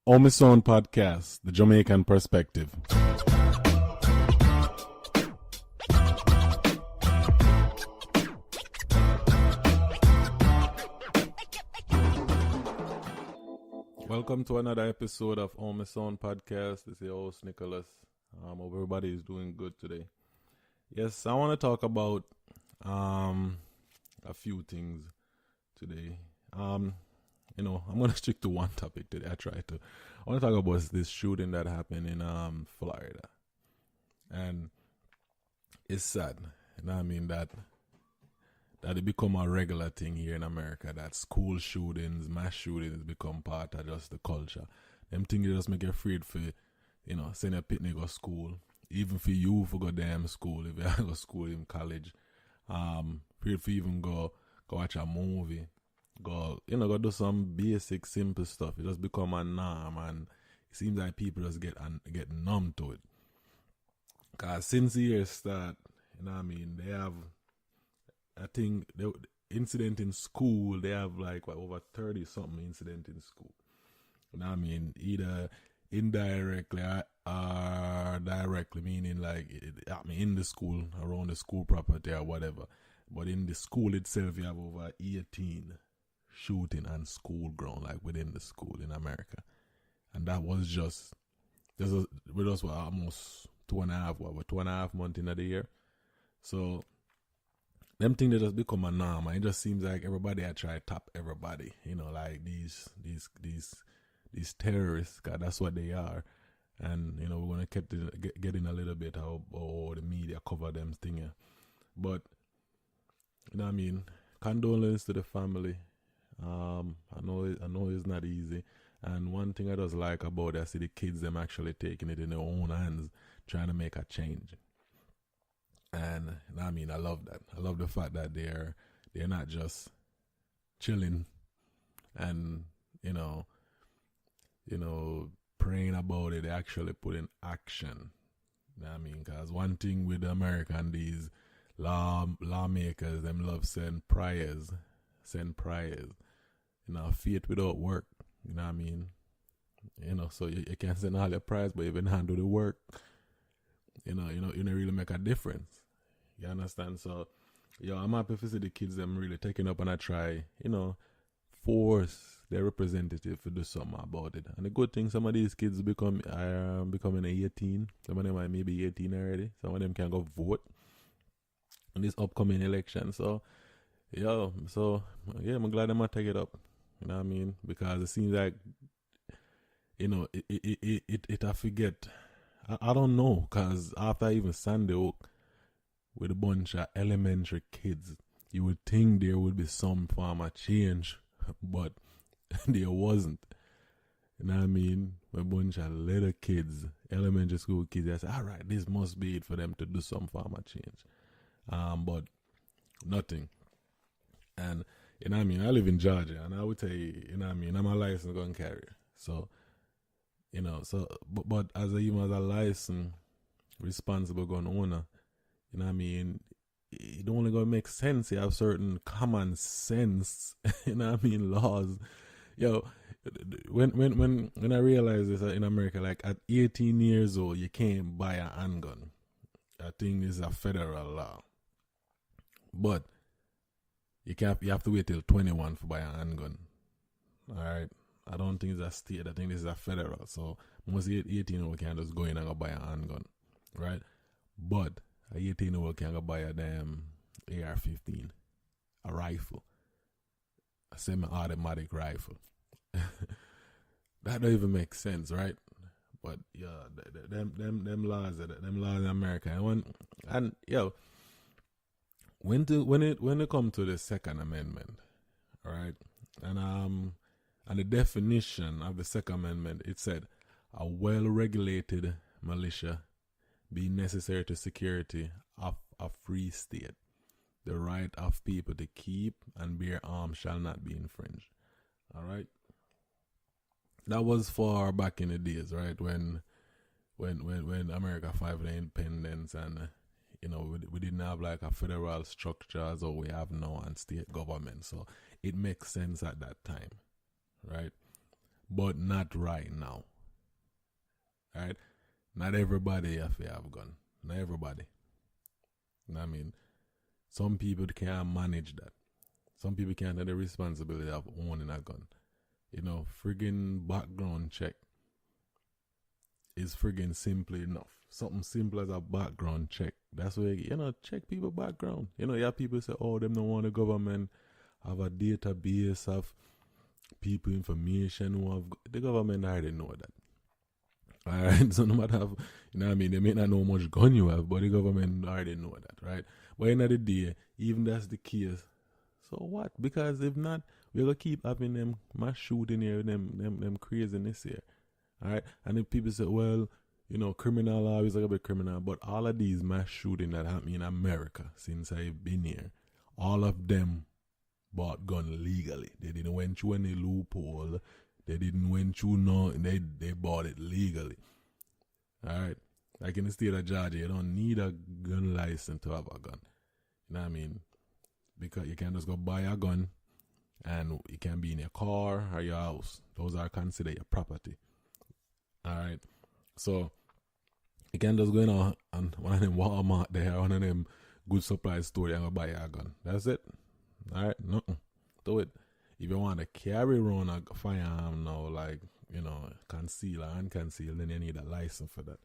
Omison Podcast, the Jamaican perspective. Welcome to another episode of Omison Podcast. This is your host, Nicholas. Hope everybody is doing good today. Yes, I want to talk about a few things today. I'm going to stick to one topic today. I want to talk about this shooting that happened in Florida. And it's sad. That it become a regular thing here in America, that school shootings, mass shootings become part of just the culture. Them things just make you afraid for, send a picnic or school. Even for you for go damn school, if you go to school in college. Afraid for even go watch a movie. Go do some basic, simple stuff. It just become a norm, and it seems like people just get numb to it. Cause since the year start, they have, I think, the incident in school. They have like over 30 something incident in school. Either indirectly or directly, meaning like in the school, around the school property or whatever. But in the school itself, you have over 18 shooting on school ground, like within the school in America. And that was just with us were almost 2.5 months into the year. So them things, they just become a norm, and it just seems like everybody I try to top everybody, like these terrorists, cause that's what they are. And we're gonna keep getting a little bit how the media cover them thing. But condolence to the family. I know it's not easy, and one thing I just like about it, I see the kids them actually taking it in their own hands, trying to make a change. And I love that. I love the fact that they're not just chilling and praying about it. They actually put in action. Because one thing with American, these lawmakers, them love send prayers. Faith without work. So you can send all your prayers, but even handle the work, you don't really make a difference. You understand? So, I'm happy to see the kids them really taking up and I try, force their representative to do something about it. And the good thing, some of these kids becoming 18. Some of them are maybe 18 already. Some of them can go vote in this upcoming election. So, I'm glad they might take it up. Because it seems like, it I forget. I don't know, because after even Sandy Hook, with a bunch of elementary kids, you would think there would be some form of change, but there wasn't. A bunch of little kids, elementary school kids, I said, all right, this must be it for them to do some form of change. But nothing. And, I live in Georgia, and I would say, I'm a licensed gun carrier. So, but as a licensed, responsible gun owner, it only gonna make sense. You have certain common sense, laws. When I realized this in America, like at 18 years old, you can't buy a handgun. I think this is a federal law. But you have to wait till 21 for buy a handgun. Alright. I don't think it's a state. I think this is a federal. So most 18-year-old can just go in and go buy a handgun. Right? But a 18-year-old can go buy a damn AR-15. A rifle. A semi-automatic rifle. That don't even make sense, right? But them laws in America. When it comes to the Second Amendment, all right, and the definition of the Second Amendment, it said a well-regulated militia being necessary to security of a free state. The right of people to keep and bear arms shall not be infringed. All right. That was far back in the days, right? When America fought for the independence, and we didn't have like a federal structure as we have now and state government. So it makes sense at that time, right? but not right now. Right? Not everybody have to have a gun. Not everybody. You know what I mean? Some people can't manage that. Some people can't have the responsibility of owning a gun. You know, friggin' background check is friggin' simple enough. Something simple as a background check. That's where, you know, check people background. You know, you have people say, oh, them don't want the government have a database of people information who have, the government already know that. Alright, so no matter how, you know what I mean, they may not know how much gun you have, but the government already know that, right? But in the day, even that's the case, so what? Because if not, we're gonna keep having them mass shooting here, them craziness here. Alright? And if people say, well, you know, criminal always like a bit criminal, but all of these mass shooting that happen in America since I've been here, all of them bought gun legally. They didn't went through any loophole. They didn't went through they bought it legally. Alright? Like in the state of Georgia, you don't need a gun license to have a gun. You know what I mean? Because you can just go buy a gun and it can be in your car or your house. Those are considered your property. Alright? So you can just go in on one of them Walmart there, one of them good supply store and go buy a gun. That's it. Alright? Nothing. Do it. If you want to carry around a firearm now, like, you know, conceal or unconceal, then you need a license for that.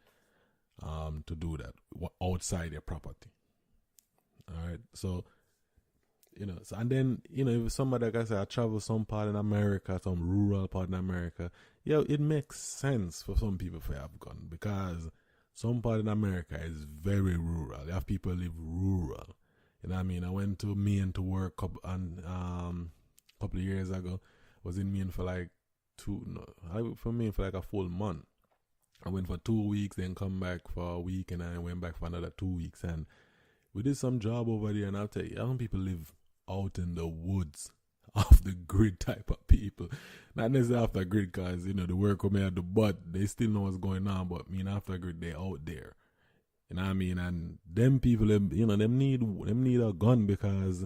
To do that outside your property. Alright, so, you know, so, and then, you know, if somebody, like I said, I travel some part in America, some rural part in America, yeah, it makes sense for some people to have gun because some part in America is very rural. You have people live rural. You know what I mean? I went to Maine to work couple of years ago. Was in Maine for like a full month. I went for 2 weeks, then come back for a week, and I went back for another 2 weeks. And we did some job over there, and I'll tell you, some people live out in the woods, off the grid type of people. Not necessarily off the grid, because, you know, the work we may do, but they still know what's going on. But, I mean, after grid, they're out there. You know what I mean? And them people, you know, them need a gun because,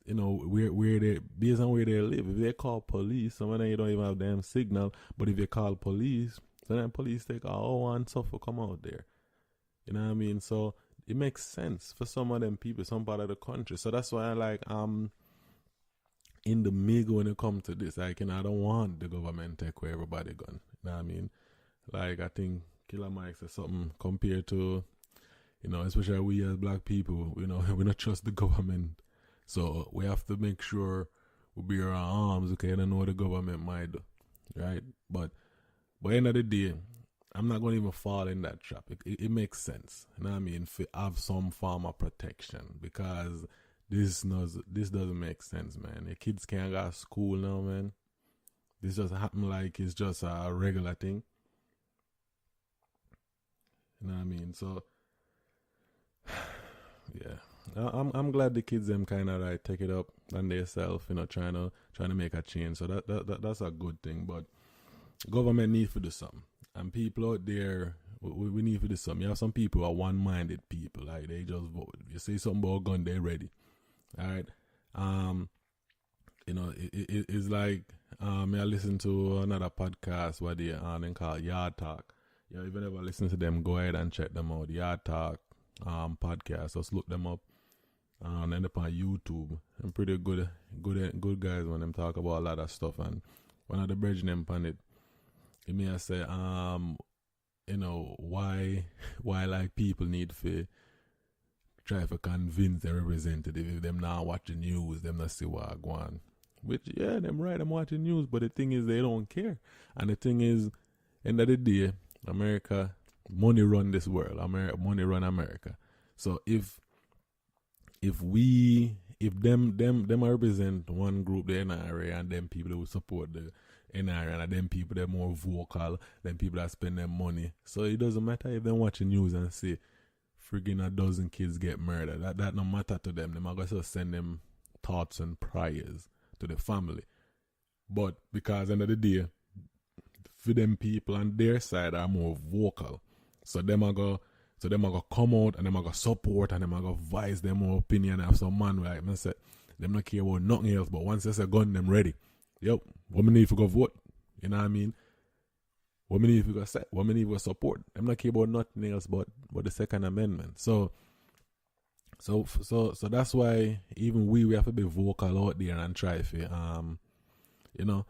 you know, where they, based on where they live. If they call police, some of them you don't even have damn signal. But if you call police, so then police take all and stuff will come out there. You know what I mean? So it makes sense for some of them people, some part of the country. So that's why I like in the middle when it comes to this. Like, you know, I don't want the government to take away everybody gun. You know what I mean? Like, I think Killer Mike said something compared to, you know, especially we as black people, you know, we don't trust the government. So we have to make sure we bear our arms, okay? I don't know what the government might do, right? But by the end of the day, I'm not going to even fall in that trap. It makes sense, you know what I mean, to have some form of protection because this doesn't make sense, man. The kids can't go to school now, man. This just happen like it's just a regular thing. You know what I mean? So, yeah. I'm glad the kids them kind of like take it up on themselves, you know, trying to make a change. So that's a good thing. But government needs to do something, and people out there, we need to do something. You have some people who are one-minded people, like they just vote. If you say something about gun, they're ready. All right, you know, it's like I listen to another podcast where they called Yard Talk. You know, if you ever listen to them, go ahead and check them out. Yard Talk podcast. Just look them up. And end up on YouTube. I'm pretty good guys when them talk about a lot of stuff. And one of the bridge them on it, he may say, you know, why like people need to try to convince their representative if them not watching news, them not see what I go on. Which, yeah, them right, I'm watching news, but the thing is they don't care. And the thing is, end of the day, America, money run this world. Money run America. So if them represent one group, the NRA, and them people that will support the NRA, and them people that are more vocal, them people that spend their money. So it doesn't matter if they're watching news and say, friggin' a dozen kids get murdered. That no matter to them. Them are going to send them thoughts and prayers to the family. But because end of the day, for them people on their side are more vocal. So them are going to come out and them are going to support and them are going to voice their more opinion of some man, right? I said, them not care about nothing else, but once they say gun, them ready. Yep, what we need to go vote. You know what I mean? What many people say? What many people support? I'm not care about nothing else but the Second Amendment. So that's why even we have to be vocal out there and try to you know,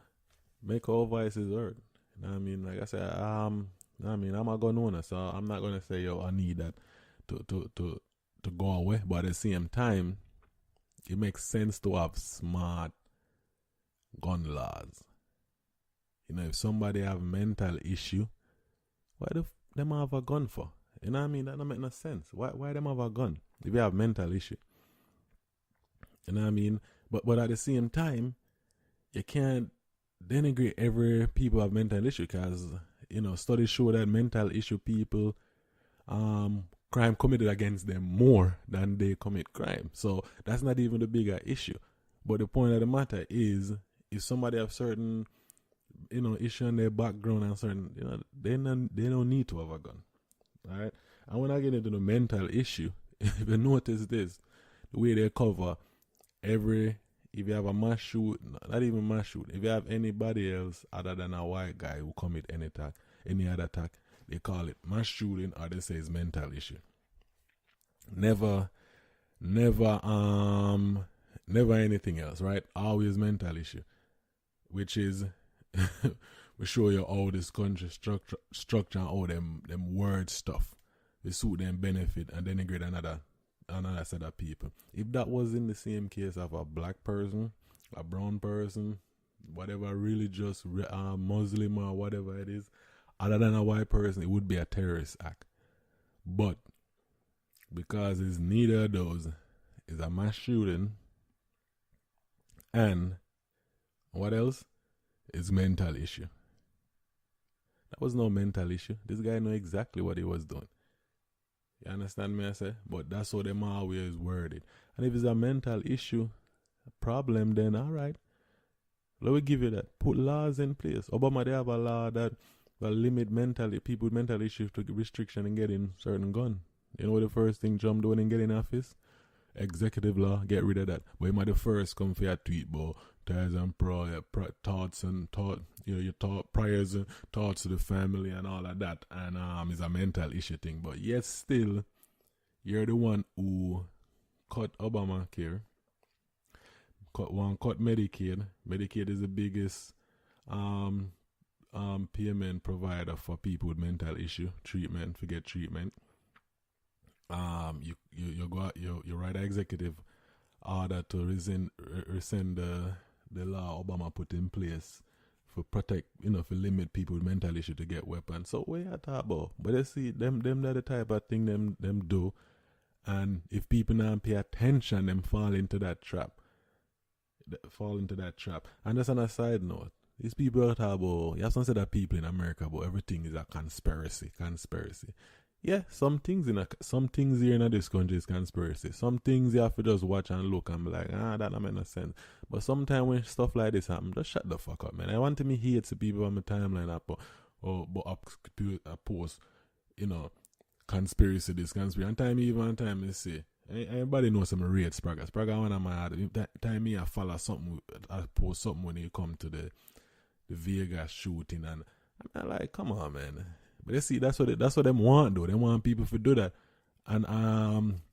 make our voices heard. You know what I mean? Like I said, I mean, I'm a gun owner, so I'm not gonna say yo I need that to go away. But at the same time, it makes sense to have smart gun laws. You know, if somebody have mental issue, why them have a gun for? You know what I mean? That don't make no sense. Why them have a gun if you have mental issue? You know what I mean? But at the same time, you can't denigrate every people have mental issue, because you know studies show that mental issue people crime committed against them more than they commit crime. So that's not even the bigger issue. But the point of the matter is, if somebody have certain issue in their background and certain they don't need to have a gun. Alright? And when I get into the mental issue, if you notice this, the way they cover if you have a mass shoot, not even mass shoot, if you have anybody else other than a white guy who commit any other attack, they call it mass shooting, or they say it's mental issue. Never anything else, right? Always mental issue, which is we show you all this country structure and all them word stuff. We suit them benefit and denigrate another set of people. If that was in the same case of a black person, a brown person, whatever religious, Muslim or whatever it is, other than a white person, it would be a terrorist act. But because it's neither of those, it's a mass shooting, and what else? It's mental issue. That was no mental issue. This guy knew exactly what he was doing. You understand me, I say? But that's how them always word it. And if it's a mental issue, a problem, then alright. Let me give you that. Put laws in place. Obama, they have a law that will limit people with mental issues to restriction in getting certain gun. You know what the first thing Trump doing in getting office? Executive law, get rid of that. But he might the first come for your tweet about ties and thoughts and your prayers and thoughts to the family and all of that. And it's a mental issue thing. But yet still, you're the one who cut Obamacare, cut Medicaid. Medicaid is the biggest payment provider for people with mental issue, treatment. You go out, you write an executive order to rescind the law Obama put in place for protect, for limit people with mental issue to get weapons. So what you talk about? But you see, them are the type of thing them do, and if people don't pay attention, them fall into that trap. And just on a side note, these people are talking about, you have some set of people in America, but everything is a conspiracy. Yeah, some things here in this country is conspiracy. Some things you have to just watch and look and be like, that don't make no sense. But sometimes when stuff like this happen, just shut the fuck up, man. I want to me hate the people on my timeline up post, conspiracy this, conspiracy. And time you say, everybody knows some rate Spragga. Spragga one of my that time me I follow something, I post something when you come to the Vegas shooting, and I'm like, come on, man. But you see, that's what them want, though. They want people to do that. And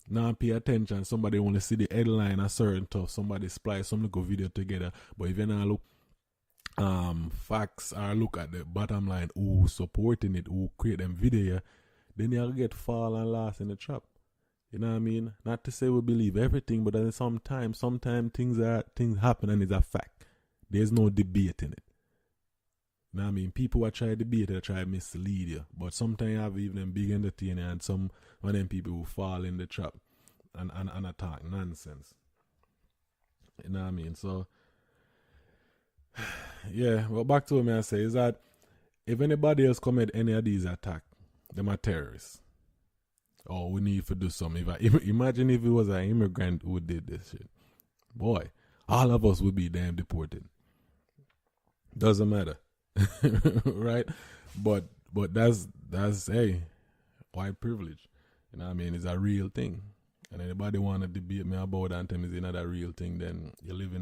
now pay attention. Somebody want to see the headline or certain stuff. Somebody splice some little video together. But if you not look facts or look at the bottom line, who supporting it, who create them video, then you'll get fall and lost in the trap. You know what I mean? Not to say we believe everything, but then sometimes things happen and it's a fact. There's no debate in it. You know what I mean? People who try to debate, they try to mislead you. But sometimes you have even big entertainer and some of them people who fall in the trap and attack nonsense. You know what I mean? So, yeah, well, back to what I say is that if anybody else commit any of these attacks, them are terrorists. Or we need to do something. Imagine if it was an immigrant who did this shit. Boy, all of us would be damn deported. Doesn't matter. Right? But that's white privilege. You know what I mean? It's a real thing. And anybody want to debate me about that and tell me it's not a real thing, then you live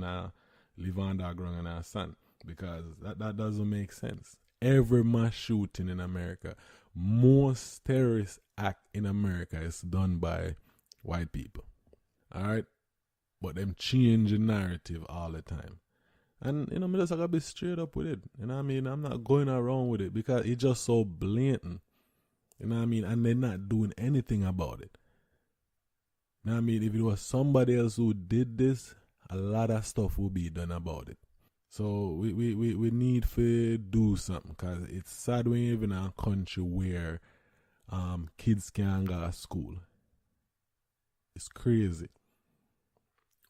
underground in our sun. because that doesn't make sense. Every mass shooting in America, most terrorist act in America is done by white people. All right, but them change the narrative all the time. And me just gotta be straight up with it. You know what I mean? I'm not going around with it because it's just so blatant. You know what I mean? And they're not doing anything about it. You know what I mean? If it was somebody else who did this, a lot of stuff will be done about it. So we need to do something, because it's sad when you live in a country where kids can't go to school. It's crazy.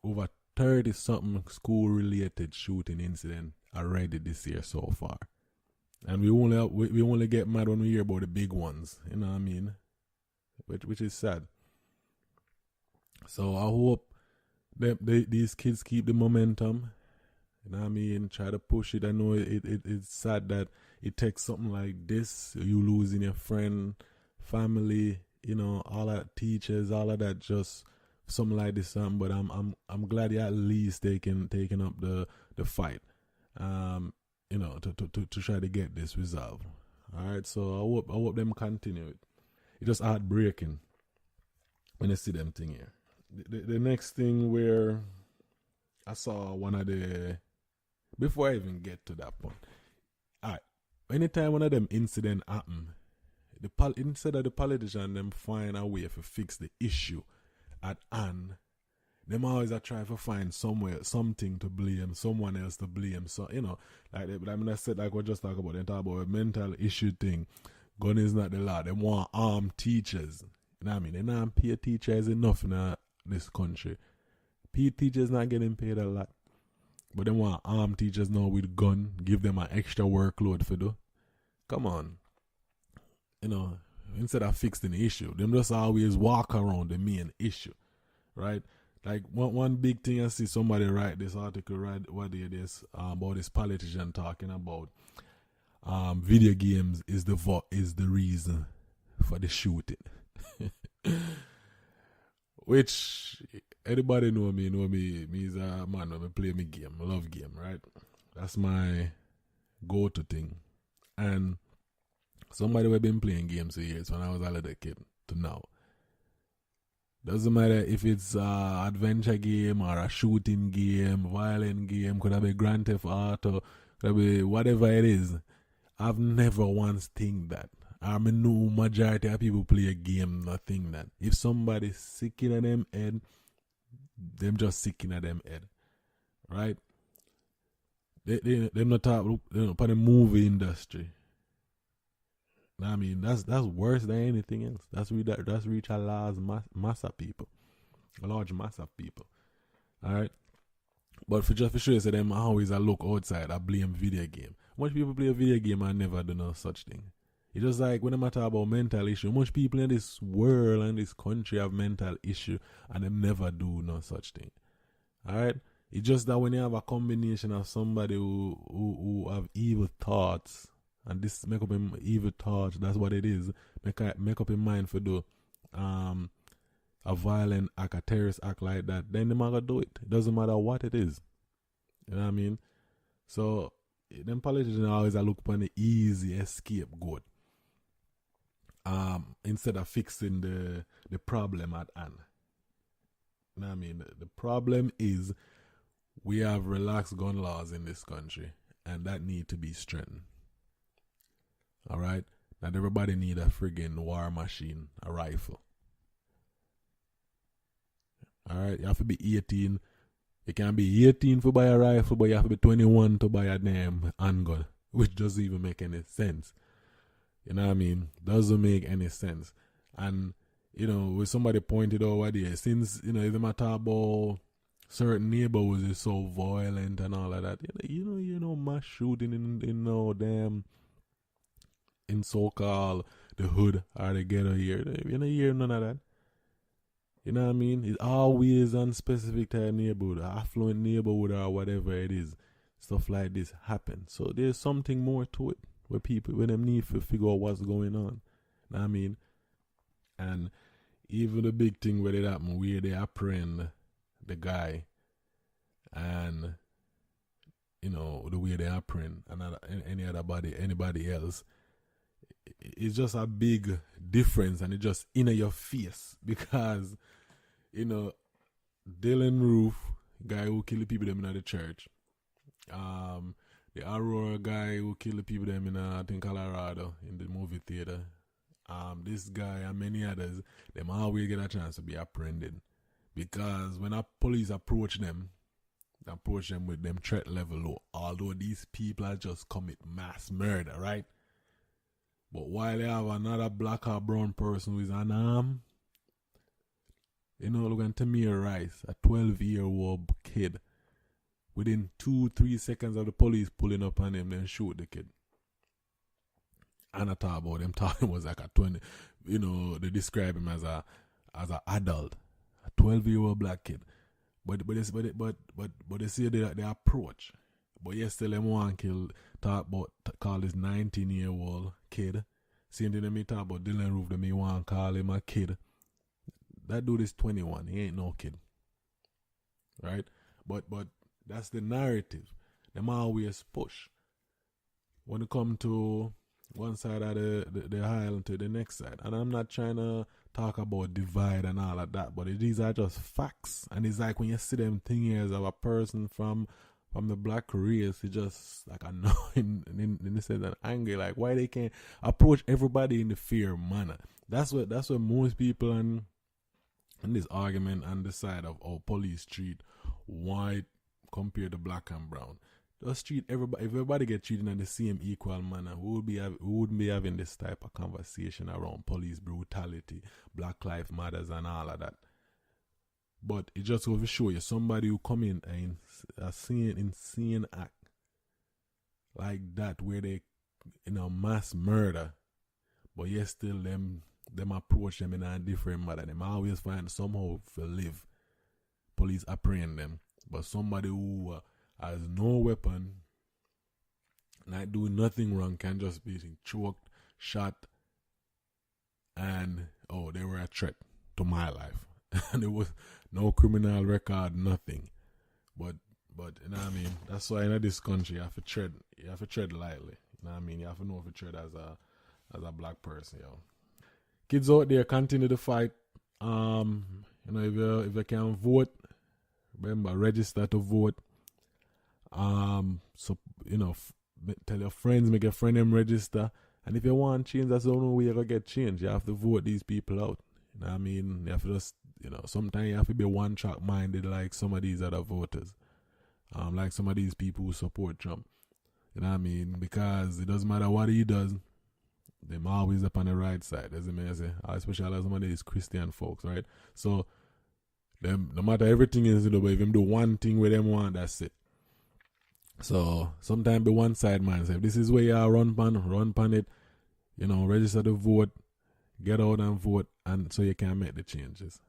Over 30 something school related shooting incident already this year so far. And we only get mad when we hear about the big ones, you know what I mean? Which is sad. So I hope these kids keep the momentum. You know what I mean? Try to push it. I know it's sad that it takes something like this, you losing your friend, family, all that, teachers, all of that, just something like this. But I'm glad you at least taking up the fight. To try to get this resolved. All right, so I hope them continue it. It's just heartbreaking when I see them thing here. The next thing where I saw one of the, before I even get to that point, alright, anytime one of them incident happen, instead of the politician them find a way to fix the issue at hand, them always are trying to find something to blame, someone else to blame. So, but I said, like we just talk about, they talk about a mental issue thing. Gun is not the law. They want armed teachers. You know what I mean? They not pay teachers enough in this country. Teachers not getting paid a lot. But they want armed teachers now with gun, give them an extra workload for do. Come on. Instead of fixing the issue, them just always walk around the main issue. Right? Like one big thing, I see somebody write this article what day this about this politician talking about video games is the reason for the shooting. Which anybody know me is a man when I play me game. I love game, right? That's my go-to thing. And somebody who been playing games for years when I was a little kid to now. Doesn't matter if it's an adventure game or a shooting game, violent game, could have been Grand Theft Auto, could have been whatever it is. I've never once think that. I know majority of people play a game not think that. If somebody's sick in them head, them just sick in them head. Right? They not talk about the movie industry. I mean, that's worse than anything else. That's reach a large mass of people. A large mass of people. Alright? But for sure, so them always I look outside, I blame video game. Much people play a video game and never do no such thing. It's just like when I talk about mental issue, much people in this world and this country have mental issue and them never do no such thing. Alright? It's just that when you have a combination of somebody who have evil thoughts, and this make up in evil thoughts, that's what it is. Make up in mind for do a violent act, a terrorist act like that, then they might do it. It doesn't matter what it is. You know what I mean? So them politicians always look upon the easy scapegoat. Instead of fixing the problem at hand. You know what I mean? The problem is we have relaxed gun laws in this country, and that need to be strengthened. Alright? Not everybody need a friggin' war machine, a rifle. Alright? You have to be 18. You can be 18 to buy a rifle, but you have to be 21 to buy a damn handgun, which doesn't even make any sense. You know what I mean? Doesn't make any sense. And, when somebody pointed out what there, since, if they matter about certain neighborhoods is so violent and all of that, mass shooting in no damn, in so-called the hood or the ghetto here. You don't hear none of that. You know what I mean? It's always on specific type of neighborhood, affluent neighborhood or whatever it is. Stuff like this happen. So there's something more to it where them need to figure out what's going on. You know what I mean? And even the big thing where it happen, where they apprehend the guy and, the way they apprehend anybody else. It's just a big difference, and it just in your face because Dylan Roof, guy who killed the people them in the church, the Aurora guy who killed the people them in I think Colorado in the movie theater, this guy and many others, them always get a chance to be apprehended because when our police approach them with them threat level low, although these people are just commit mass murder, right? But while they have another black or brown person who is unarmed, look at Tamir Rice, a 12-year-old kid. Within 2-3 seconds of the police pulling up on him, then shoot the kid. And I thought about him talking was like a 20, they describe him as a adult, a 12-year-old black kid. But they say the approach. But yes, still them want call this 19-year-old kid. Same thing they talk about Dylan Roof, they may want to call him a kid. That dude is 21. He ain't no kid. Right? But that's the narrative. Them always push. When it come to one side of the aisle to the next side. And I'm not trying to talk about divide and all of that, but these are just facts. And it's like when you see them things of a person from the black race, it's just like annoying in the sense and angry. Like why they can't approach everybody in the fair manner. That's what most people in this argument on the side of police treat white compared to black and brown. Just treat everybody. If everybody get treated in the same equal manner, we wouldn't be having this type of conversation around police brutality, Black Lives Matters, and all of that. But it just goes to show you somebody who come in and insane act like that, where they mass murder, but yet still them approach them in a different manner. Them always find somehow to live. Police apprehend them, but somebody who has no weapon, not doing nothing wrong, can just be choked, shot, and they were a threat to my life. And there was no criminal record, nothing. But you know what I mean? That's why in this country you have to tread lightly. You know what I mean? You have to know if you tread as a black person, yo. Kids out there, continue to fight. If you can vote, remember, register to vote. Tell your friends, make your friend them register. And if you want change, that's the only way you're going to get change. You have to vote these people out. You know what I mean? You have to just, sometimes you have to be one-track minded like some of these other voters. Like some of these people who support Trump. You know what I mean? Because it doesn't matter what he does, they're always up on the right side, as I say. Especially some of these Christian folks, right? So, them, no matter everything is, but if them do one thing with them want, that's it. So sometimes the one side man say, if this is where you are, run pan it, register to vote, get out and vote, and so you can make the changes.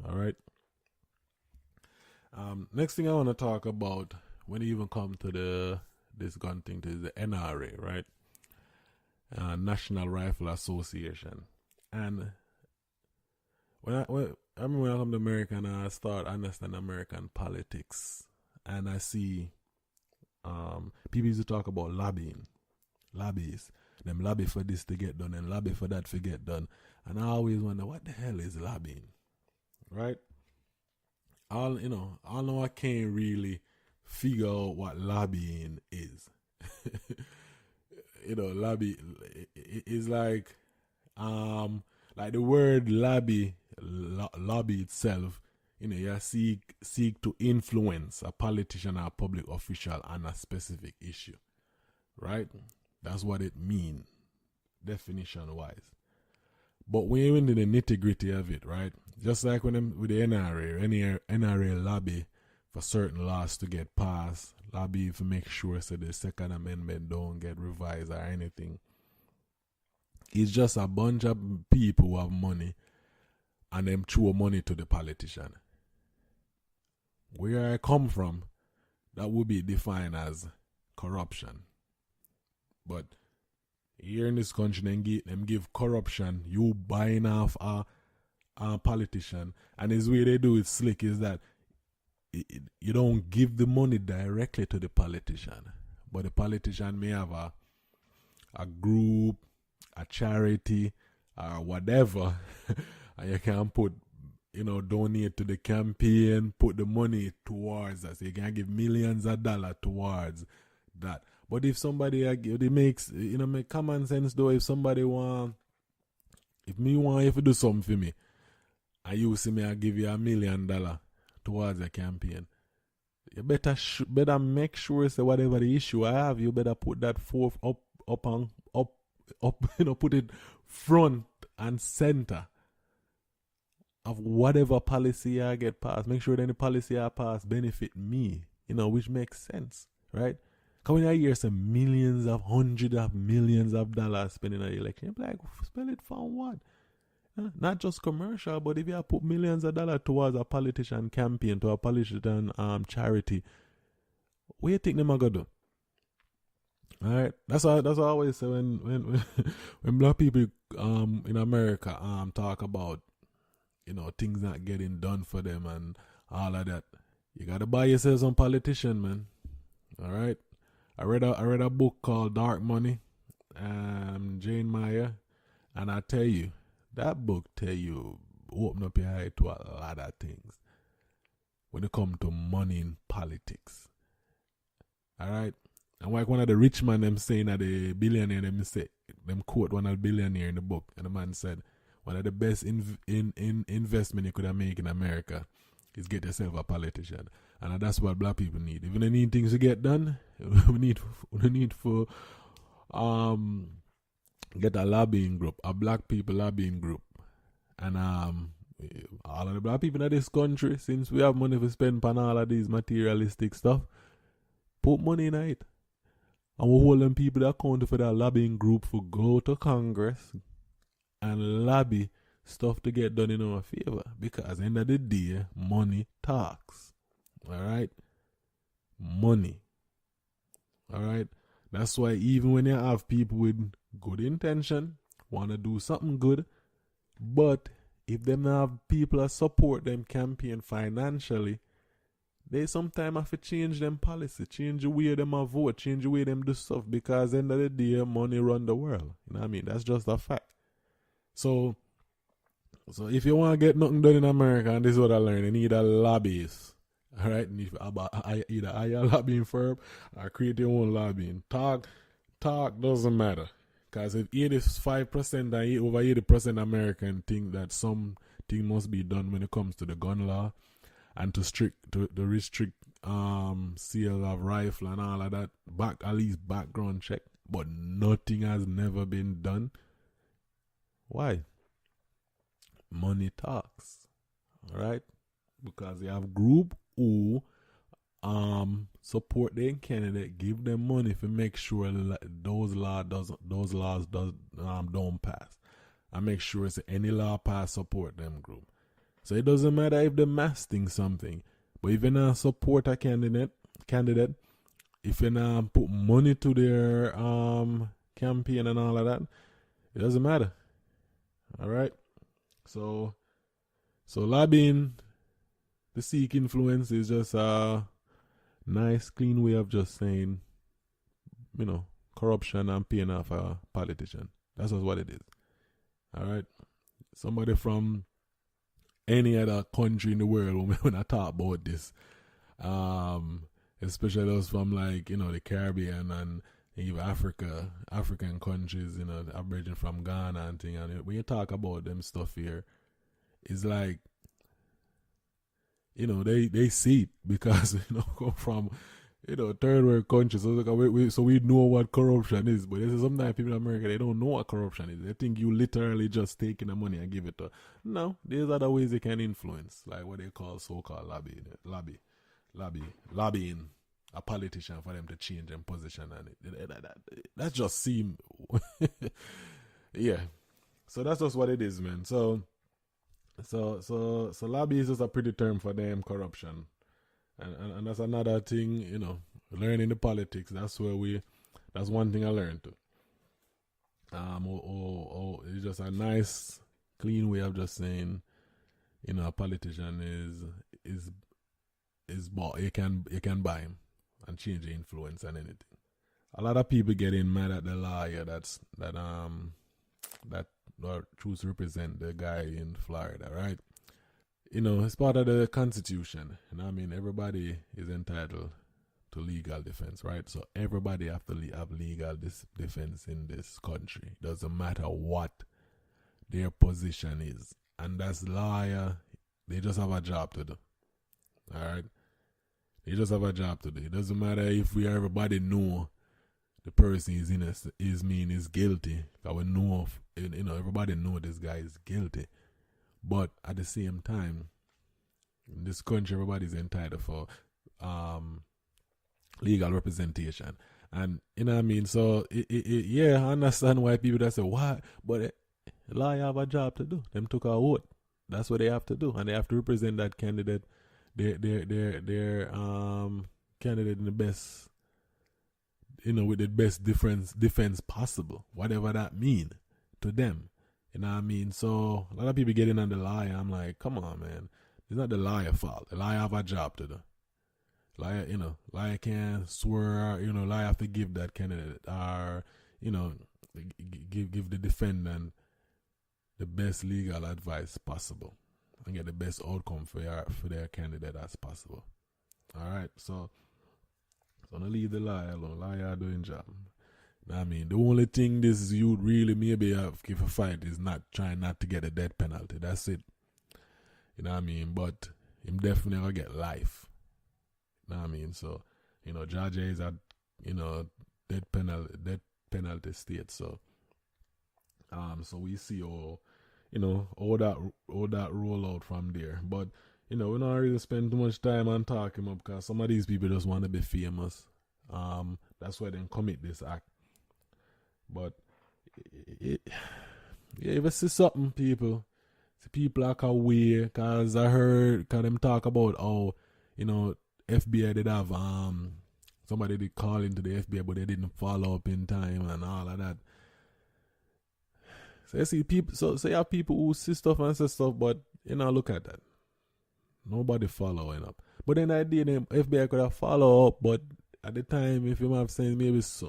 Alright. Next thing I want to talk about when you even come to this gun thing is the NRA, right? National Rifle Association. And when I remember when I come to America and I start understanding American politics, and I see people used to talk about lobbies. Them lobby for this to get done and lobby for that to get done. And I always wonder, what the hell is lobbying? Right? I know I can't really figure out what lobbying is. Lobby is like the word lobby itself. You seek to influence a politician or a public official on a specific issue, right? That's what it means, definition-wise. But when you're into the nitty-gritty of it, right? Just like with the NRA lobby for certain laws to get passed, lobby to make sure so the Second Amendment don't get revised or anything. It's just a bunch of people who have money and them throw money to the politician. Where I come from, that would be defined as corruption. But here in this country, them give corruption, you buying off a politician. And the way they do it slick is that you don't give the money directly to the politician, but the politician may have a group, a charity, or whatever, and you can put, donate to the campaign, put the money towards that. So you can give millions of dollars towards that. But if somebody it makes, make common sense though. If somebody if me want you to do something for me, and you see me, I give you $1 million towards the campaign. You better make sure, say whatever the issue I have, you better put that forth up, put it front and center of whatever policy I get passed. Make sure that any policy I pass benefit me, which makes sense, right? Because when I hear some millions of hundreds of millions of dollars spending on the election, I'm like, spend it for what? Not just commercial, but if you put millions of dollars towards a politician campaign, to a politician charity, what do you think them are gonna do? Alright, that's what I always say when black people in America talk about things not getting done for them and all of that. You gotta buy yourself some politician, man. Alright. I read a book called Dark Money, Jane Meyer, and I tell you, that book tell you open up your eye to a lot of things when it comes to money in politics. Alright? And like one of the rich man them saying at the billionaire, them quote one of the billionaire in the book, and the man said, one of the best investment you could have made in America is get yourself a politician. And that's what black people need. If they need things to get done, we need for get a lobbying group, a black people lobbying group. And all of the black people in this country, since we have money to spend on all of these materialistic stuff, put money in it. And we hold them people that account for that lobbying group for go to Congress and lobby stuff to get done in our favor. Because at the end of the day, money talks. Alright? Money. Alright? That's why even when you have people with good intention, want to do something good, but if them have people that support them campaign financially, they sometimes have to change them policy, change the way them vote, change the way them do stuff, because at the end of the day, money run the world. You know what I mean? That's just a fact. So if you want to get nothing done in America, and this is what I learned, you need a lobbyist. Alright? Either hire a lobbying firm or create your own lobbying. Talk doesn't matter. Because if 85% and over 80% American think that something must be done when it comes to the gun law and to restrict sale of rifle and all of that, at least background check, but nothing has never been done. Why? Money talks. Alright? Because you have group who support their candidate, give them money to make sure those laws don't pass, and make sure it's any law pass support them group. So it doesn't matter if they're masking something, but if you not support a candidate, if you not put money to their campaign and all of that, it doesn't matter. All right. So lobbying to seek influence is just a nice, clean way of just saying, corruption and paying off a politician. That's just what it is. All right. Somebody from any other country in the world, when I talk about this, especially those from the Caribbean and even African countries, averaging from Ghana and thing. And when you talk about them stuff here, it's like, they see it because, come from, third world countries. So we know what corruption is. But sometimes people in America, they don't know what corruption is. They think you literally just taking the money and give it to. No, there's other ways they can influence, like what they call so-called lobbying a politician for them to change their position, and that just seem yeah. So that's just what it is, man. So lobby is just a pretty term for them corruption, and that's another thing, learning the politics. That's one thing I learned too. It's just a nice, clean way of just saying, a politician is bought. You can buy him and change the influence and anything. A lot of people getting mad at the lawyer that choose to represent the guy in Florida, right? It's part of the Constitution. I mean, everybody is entitled to legal defense, right? So everybody have to have legal defense in this country. Doesn't matter what their position is. And as lawyer, they just have a job to do. All right? They just have a job to do. It doesn't matter if everybody know the person is innocent, is guilty. I would know, everybody know this guy is guilty. But at the same time, in this country, everybody's entitled for legal representation. And, what I mean? So, I understand why people that say, what? But lawyer have a job to do. Them took a vote. That's what they have to do. And they have to represent that candidate, their candidate in the best, with the best defense possible. Whatever that mean to them. You know what I mean? So a lot of people getting on the liar. I'm like, come on, man. It's not the liar fault. The liar have a job to do. Liar can't swear, liar have to give that candidate or, give the defendant the best legal advice possible and get the best outcome for their candidate as possible. All right, so don't leave the liar alone. Liar doing job. I mean, the only thing this youth really maybe have give a fight is not trying not to get a death penalty. That's it. You know what I mean? But him definitely gonna get life. You know what I mean? So, Georgia is at, death penalty state. So, so we see all that roll out from there. But, we don't really spend too much time on talking about because some of these people just want to be famous. That's why they commit this act. But if you see something, people like away, because I heard them talk about how, FBI did have somebody did call into the FBI, but they didn't follow up in time and all of that. So you see people, so you have people who see stuff and say stuff, but look at that. Nobody following up. But then I did them FBI could have followed up, but at the time, if you have saying maybe so,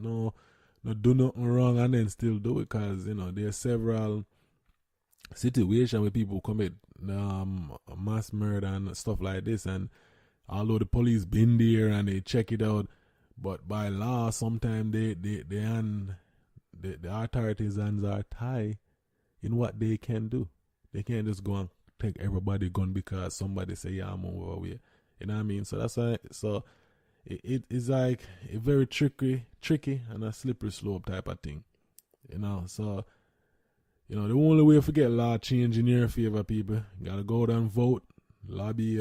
no, do nothing wrong and then still do it, because there's several situations where people commit mass murder and stuff like this, and although the police been there and they check it out, but by law sometimes the authorities' hands are tied in what they can do. They can't just go and take everybody's gun because somebody say, yeah, I'm over here. You know what I mean? So that's why. So it is like a very tricky and a slippery slope type of thing. So the only way to get law change in your favor, people, you gotta go out and vote, lobby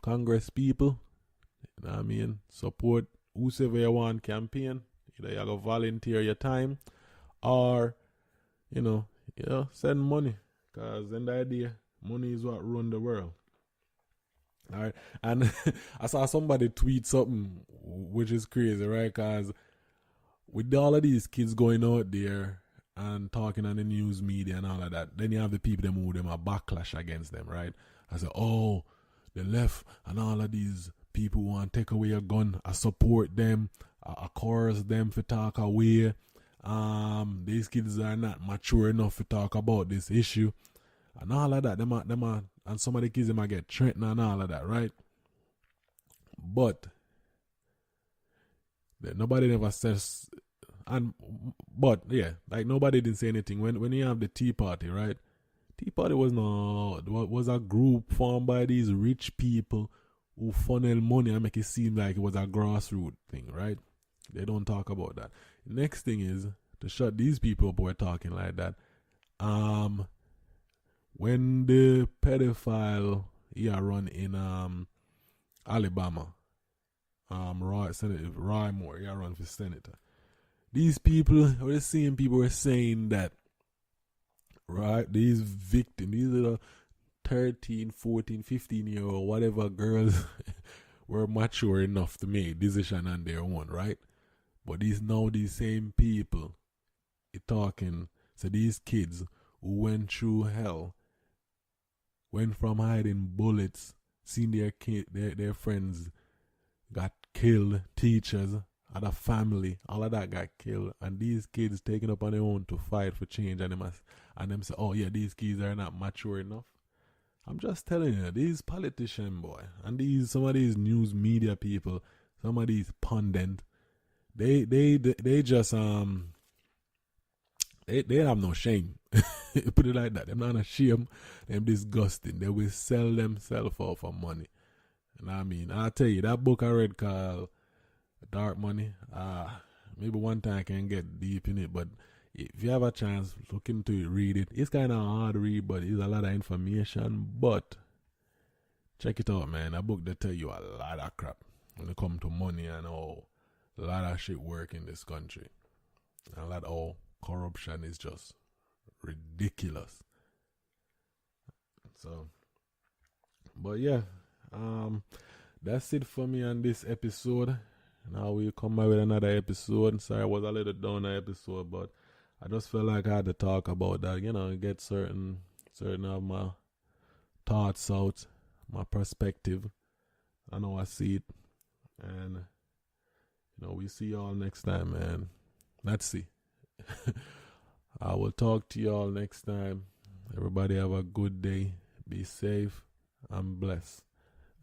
Congress people. You know what I mean? Support whoever you want campaign. Either you gotta volunteer your time or send money, because in the idea, money is what run the world. All right, and I saw somebody tweet something which is crazy, right? Because with all of these kids going out there and talking on the news media and all of that, then you have the people who them a backlash against them, right? I said, oh, the left and all of these people want to take away a gun. I support them. I chorus them for talk away. These kids are not mature enough to talk about this issue and all of that. Them are, and some of the kids might get threatened and all of that, right? But nobody never says, nobody didn't say anything when you have the Tea Party, right? Tea Party was a group formed by these rich people who funnel money and make it seem like it was a grassroots thing, right? They don't talk about that. Next thing is to shut these people up who are talking like that. When the pedophile run in Alabama, Senator Roy Moore, run for senator. These people, or the same people, were saying that, right? These victims, these little 13, 14, 15-year-old, whatever girls were mature enough to make decision on their own, right? But these same people talking, so these kids who went through hell, went from hiding bullets Seeing their kid, their friends got killed, teachers, other family, all of that got killed, and these kids taking up on their own to fight for change, and them say, oh yeah, these kids are not mature enough. I'm just telling you, these politicians, boy, and some of these news media people, some of these pundits, they just they have no shame. Put it like that. They're not ashamed. They're disgusting. They will sell themselves out for money. And I mean, I'll tell you, that book I read called Dark Money, maybe one time I can get deep in it, but if you have a chance, look into it, read it. It's kind of hard to read, but it's a lot of information. But check it out, man. That book, they tell you a lot of crap when it comes to money and all. A lot of shit work in this country. And a lot of corruption is just ridiculous. So, but yeah, that's it for me on this episode. Now we'll come back with another episode. Sorry, I was a little down that episode, but I just felt like I had to talk about that, get certain of my thoughts out, my perspective. I know I see it. And we see y'all next time, man. Let's see. I will talk to y'all next time. Everybody have a good day. Be safe and blessed.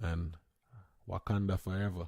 And Wakanda forever.